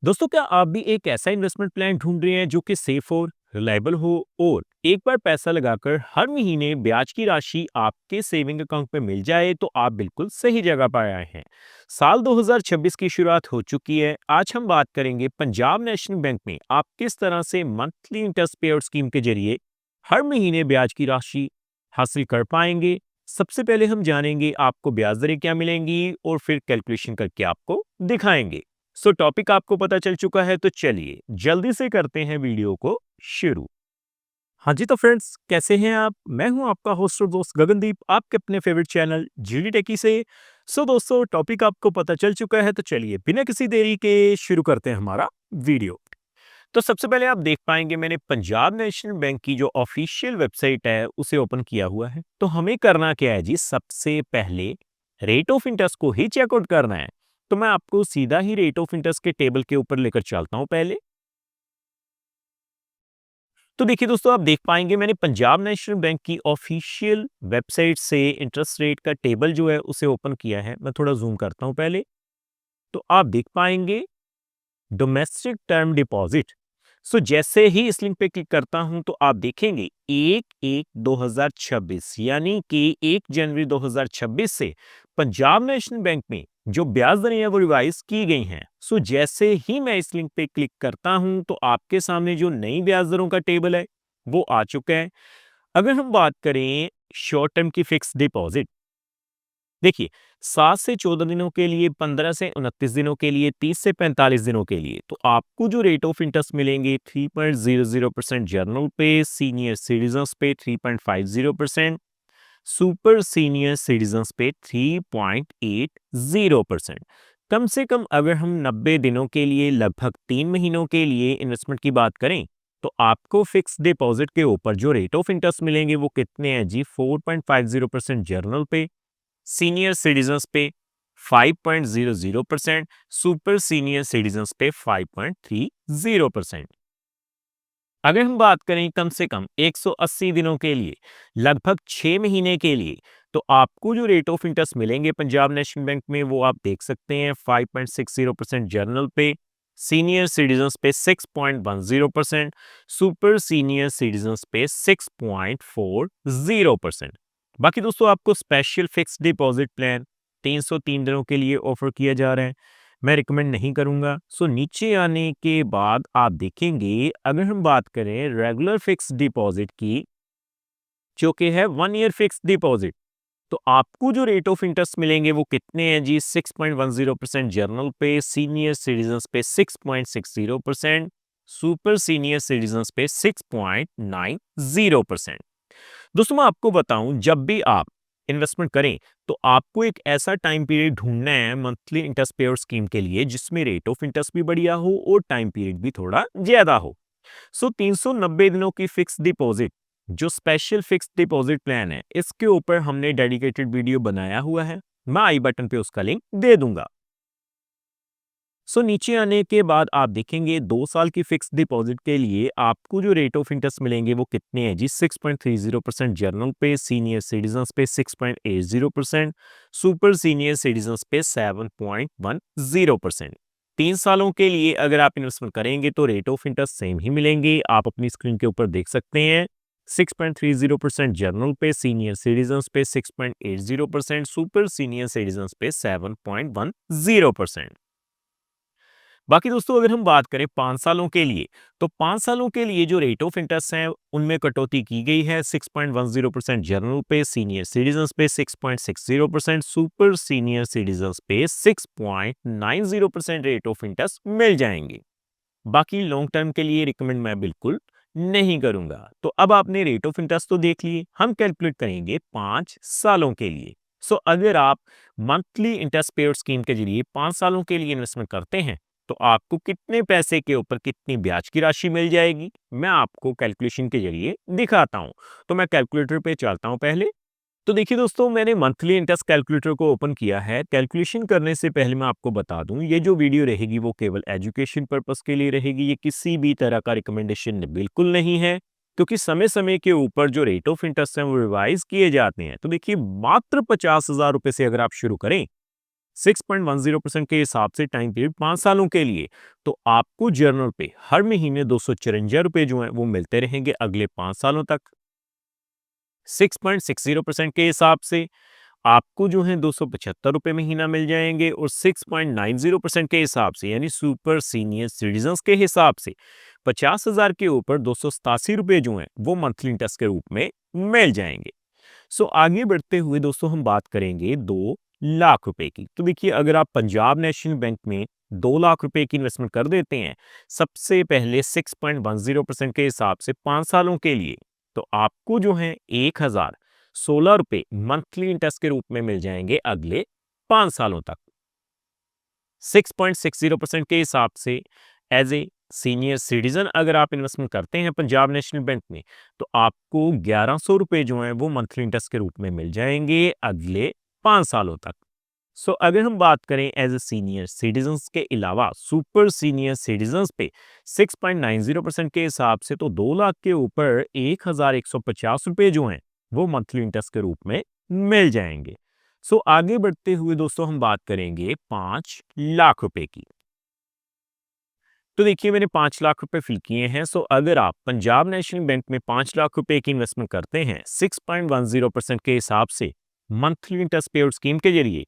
दोस्तों, क्या आप भी एक ऐसा इन्वेस्टमेंट प्लान ढूंढ रहे हैं जो कि सेफ और रिलायबल हो और एक बार पैसा लगाकर हर महीने ब्याज की राशि आपके सेविंग अकाउंट में मिल जाए? तो आप बिल्कुल सही जगह पर आए हैं। साल 2026 की शुरुआत हो चुकी है। आज हम बात करेंगे पंजाब नेशनल बैंक में आप किस तरह से मंथली इंटरेस्ट पे आउट स्कीम के जरिए हर महीने ब्याज की राशि हासिल कर पाएंगे। सबसे पहले हम जानेंगे आपको ब्याज दरें क्या मिलेंगी और फिर कैलकुलेशन करके आपको दिखाएंगे। टॉपिक आपको पता चल चुका है, तो चलिए जल्दी से करते हैं वीडियो को शुरू। हाँ जी, तो फ्रेंड्स कैसे हैं आप? मैं हूं आपका होस्ट और दोस्त गगनदीप, आपके अपने फेवरेट चैनल जीडी टेकी से। दोस्तों, टॉपिक आपको पता चल चुका है, तो चलिए बिना किसी देरी के शुरू करते हैं हमारा वीडियो। तो सबसे पहले आप देख पाएंगे मैंने पंजाब नेशनल बैंक की जो ऑफिशियल वेबसाइट है उसे ओपन किया हुआ है। तो हमें करना क्या है जी? सबसे पहले रेट ऑफ इंटरेस्ट को ही चेकआउट करना है। तो मैं आपको सीधा ही रेट ऑफ इंटरेस्ट के टेबल के ऊपर लेकर चलता हूं पहले। तो देखिए दोस्तों, आप देख पाएंगे मैंने पंजाब नेशनल बैंक की ऑफिशियल वेबसाइट से इंटरेस्ट रेट का टेबल जो है उसे ओपन किया है। मैं थोड़ा जूम करता हूं पहले। तो आप देख पाएंगे डोमेस्टिक टर्म डिपॉजिट। जैसे ही इस लिंक पे क्लिक करता हूं तो आप देखेंगे 1/1/2026 यानी कि 1 जनवरी 2026 से पंजाब नेशनल बैंक में जो ब्याज दरें हैं वो रिवाइज की गई हैं। जैसे ही मैं इस लिंक पे क्लिक करता हूं तो आपके सामने जो नई ब्याज दरों का टेबल है वो आ चुका है। अगर हम बात करें शॉर्ट टर्म की फिक्स डिपॉजिट, देखिए 7 से 14 दिनों के लिए, 15 से 29 दिनों के लिए, 30 से 45 दिनों के लिए, तो आपको जो रेट ऑफ इंटरेस्ट मिलेंगे 3.00% जर्नल पे, सीनियर सिटीजन्स पे 3.50%, सुपर सीनियर सिटीजन्स पे 3.80%। कम से कम अगर हम 90 दिनों के लिए, लगभग 3 महीनों के लिए इन्वेस्टमेंट की बात करें तो आपको फिक्स डिपॉजिट के ऊपर जो रेट ऑफ इंटरेस्ट मिलेंगे वो कितने हैं जी? 4.50% जर्नल पे, सीनियर सिटीजन्स पे 5.00%, सुपर सीनियर सिटीजन्स पे 5.30%। अगर हम बात करें कम से कम 180 दिनों के लिए, लगभग 6 महीने के लिए, तो आपको जो रेट ऑफ इंटरेस्ट मिलेंगे पंजाब नेशनल बैंक में वो आप देख सकते हैं 5.60% जर्नल पे, सीनियर सिटीजन्स पे 6.10%, सुपर सीनियर सिटीजन्स पे 6.40%। बाकी दोस्तों, आपको स्पेशल फिक्स डिपॉजिट प्लान 303 दिनों के लिए ऑफर किया जा रहा है। मैं रिकमेंड नहीं करूंगा। नीचे आने के बाद आप देखेंगे अगर हम बात करें रेगुलर फिक्स डिपॉजिट की, जो कि है 1 ईयर फिक्स डिपॉजिट, तो आपको जो रेट ऑफ इंटरेस्ट मिलेंगे वो कितने हैं जी? 6.10% जर्नल पे, सीनियर सिटीजन्स पे 6.60%, सुपर सीनियर सिटीजन्स पे 6.90%। दोस्तों, मैं आपको बताऊं, जब भी आप इन्वेस्टमेंट करें तो आपको एक ऐसा टाइम पीरियड ढूंढना है मंथली इंटरेस्ट पेयर स्कीम के लिए जिसमें रेट ऑफ इंटरेस्ट भी बढ़िया हो और टाइम पीरियड भी थोड़ा ज्यादा हो। 390 दिनों की फिक्स डिपॉजिट जो स्पेशल फिक्स डिपॉजिट प्लान है, इसके ऊपर हमने डेडिकेटेड वीडियो बनाया हुआ है। मैं आई बटन पे उसका लिंक दे दूंगा। नीचे आने के बाद आप देखेंगे 2 साल की फिक्स डिपॉजिट के लिए आपको जो रेट ऑफ इंटरेस्ट मिलेंगे वो कितने हैं जी? 6.30% जर्नल पे, सीनियर सिटीजन्स पे 6.80%, सुपर सीनियर सिटीजन्स पे 7.10%। 3 सालों के लिए अगर आप इन्वेस्टमेंट करेंगे तो रेट ऑफ इंटरेस्ट सेम ही मिलेंगे। आप अपनी स्क्रीन के ऊपर देख सकते हैं 6.30% जर्नल पे, सीनियर सिटीजन्स पे 6.80%, सुपर सीनियर सिटीजन्स पे 7.10%। बाकी दोस्तों, अगर हम बात करें 5 सालों के लिए, तो 5 सालों के लिए जो रेट ऑफ इंटरेस्ट है उनमें कटौती की गई है। 6.10% जर्नल पे, सीनियर सिटीजन्स पे 6.60%, सुपर सीनियर सिटीजन्स पे 6.90% रेट ऑफ इंटरेस्ट मिल जाएंगे। बाकी लॉन्ग टर्म के लिए रिकमेंड मैं बिल्कुल नहीं करूंगा। तो अब आपने रेट ऑफ इंटरेस्ट तो देख लिए, हम कैलकुलेट करेंगे 5 सालों के लिए। अगर आप मंथली इंटरेस्ट पेड स्कीम के जरिए 5 सालों के लिए इन्वेस्टमेंट करते हैं तो आपको कितने पैसे के ऊपर कितनी ब्याज की राशि मिल जाएगी, मैं आपको कैलकुलेशन के जरिए दिखाता हूं। तो मैं कैलकुलेटर पे चलता हूं पहले। तो देखिए दोस्तों, मैंने मंथली इंटरेस्ट कैलकुलेटर को ओपन किया है। कैलकुलेशन करने से पहले मैं आपको बता दूं, ये जो वीडियो रहेगी वो केवल एजुकेशन पर्पस के लिए रहेगी। ये किसी भी तरह का रिकमेंडेशन बिल्कुल नहीं है, क्योंकि समय समय के ऊपर जो रेट ऑफ इंटरेस्ट है वो रिवाइज किए जाते हैं। तो देखिए, मात्र 50,000 रुपए से अगर आप शुरू करें 6.10% के हिसाब से टाइम पीरियड 5 सालों के लिए, तो आपको जर्नल पे हर महीने 254 रुपए जो हैं वो मिलते रहेंगे अगले 5 सालों तक। 6.60% के हिसाब से आपको जो है 275 रुपए महीना मिल जाएंगे, और 6.90% के हिसाब से यानी सुपर सीनियर सिटीजन्स के हिसाब से 50,000 के ऊपर 287 रुपए जो हैं वो मंथली इंटरेस्ट के रूप में मिल जाएंगे। सो आगे बढ़ते हुए दोस्तों हम बात करेंगे 2 लाख रुपए की। तो देखिए, अगर आप पंजाब नेशनल बैंक में 2 लाख रुपए की इन्वेस्टमेंट कर देते हैं सबसे पहले 6.10% के हिसाब से 5 सालों के लिए, तो आपको जो है 1,016 रुपए मंथली इंटरेस्ट के रूप में मिल जाएंगे अगले 5 सालों तक। 6.60% के हिसाब से एज ए सीनियर सिटीजन अगर आप इन्वेस्टमेंट करते हैं पंजाब नेशनल बैंक में, तो आपको 1100 रुपए जो हैं वो मंथली इंटरेस्ट के रूप में मिल जाएंगे अगले 5 सालों तक। सो अगर हम बात करें एज ए सीनियर सिटीजन्स के अलावा सुपर सीनियर सिटीजन्स पे 6.90% के हिसाब से, तो 2 लाख के ऊपर 1,150 रुपए जो हैं वो मंथली इंटरेस्ट के रूप में मिल जाएंगे। सो आगे बढ़ते हुए दोस्तों हम बात करेंगे 5 लाख रुपए की। तो देखिए, मैंने 5 लाख रुपए फिल किए हैं। सो अगर आप पंजाब नेशनल बैंक में 5 लाख रुपए की इन्वेस्टमेंट करते हैं 6.10% के हिसाब से मंथली इंटरेस्ट पे आउट स्कीम के जरिए,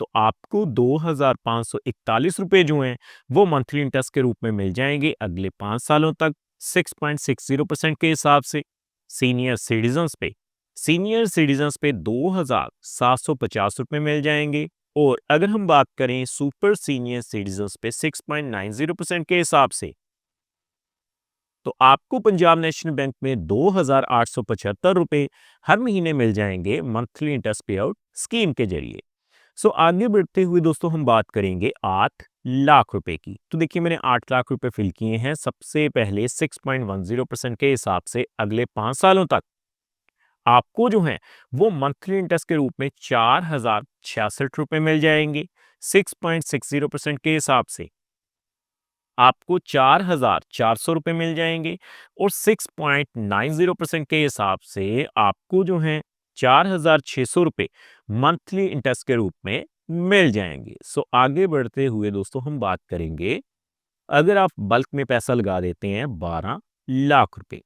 तो आपको 2,541 रुपए जो हैं वो मंथली इंटरेस्ट के रूप में मिल जाएंगे अगले 5 सालों तक 6.60% के हिसाब से। सीनियर सिटीजन्स पे 2,750 रुपए मिल जाएंगे, और अगर हम बात करें सुपर सीनियर सिटीजन्स पे 6.90% के हिसाब से, तो आपको पंजाब नेशनल बैंक में 2,875 रुपए हर महीने मिल जाएंगे मंथली इंटरेस्ट पे आउट स्कीम के जरिए। सो आगे बढ़ते हुए दोस्तों हम बात करेंगे 8 लाख रुपए की। तो देखिए, मैंने 8 लाख रुपए फिल किए हैं सबसे पहले 6.10% के हिसाब से अगले 5 सालों तक आपको जो है वो मंथली इंटरेस्ट के रूप में 4,066 रुपए मिल जाएंगे। 6.60% के हिसाब से आपको 4,400 रुपए मिल जाएंगे, और 6.90% के हिसाब से आपको जो है 4,600 रुपए मंथली इंटरेस्ट के रूप में मिल जाएंगे। सो आगे बढ़ते हुए दोस्तों हम बात करेंगे, अगर आप बल्क में पैसा लगा देते हैं 12 लाख रुपए।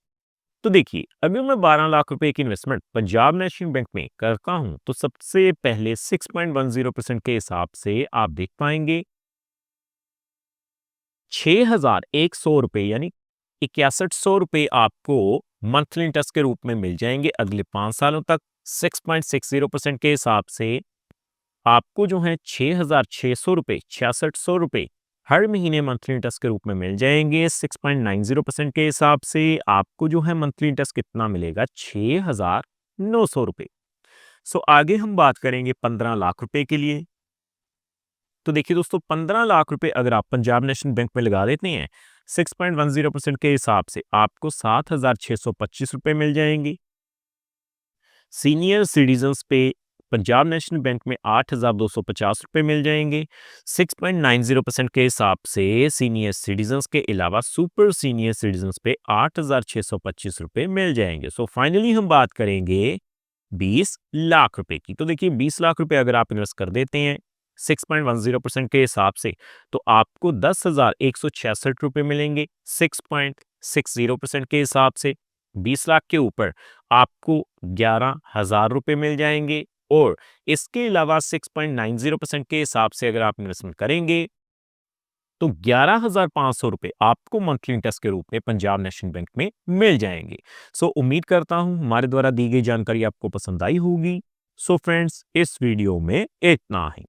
तो देखिए, अगर मैं 12 लाख रुपए की इन्वेस्टमेंट पंजाब नेशनल बैंक में करता हूं, तो सबसे पहले 6.10% के हिसाब से आप देख पाएंगे 6,100 रुपए यानी 6100 रुपए आपको मंथली इंटरेस्ट के रूप में मिल जाएंगे अगले 5 सालों तक। 6.60% के हिसाब से आपको जो है 6,600 रुपए 6,600 रुपए हर महीने मंथली इंटरेस्ट के रूप में मिल जाएंगे। 6.90% के हिसाब से आपको जो है मंथली इंटरेस्ट कितना मिलेगा 6,900 रुपए। सो आगे हम बात करेंगे 15 लाख रुपए के लिए। तो देखिए दोस्तों, 15 लाख रुपए अगर आप पंजाब नेशनल बैंक में लगा देते हैं 6.10% के हिसाब से आपको 7,625 रुपए मिल जाएंगे। सीनियर सिटीजन्स पे पंजाब नेशनल बैंक में 8,250 रुपए मिल जाएंगे। 6.90% के हिसाब से सीनियर सिटीजन्स के अलावा सुपर सीनियर सिटीजन्स पे 8,625 रुपए मिल जाएंगे। सो फाइनली हम बात करेंगे 20 लाख रुपए की। तो देखिए, 20 लाख रुपए अगर आप इन्वेस्ट कर देते हैं 6.10% के हिसाब से, तो आपको 10,166 रुपए मिलेंगे। 6.60% के हिसाब से 20 लाख के ऊपर आपको 11,000 रुपए मिल जाएंगे, और इसके अलावा 6.90% के हिसाब से अगर आप इन्वेस्टमेंट करेंगे तो 11,500 रुपए आपको मंथली इंटरेस्ट के रूप में पंजाब नेशनल बैंक में मिल जाएंगे। सो उम्मीद करता हूं हमारे द्वारा दी गई जानकारी आपको पसंद आई होगी। सो फ्रेंड्स, इस वीडियो में इतना ही।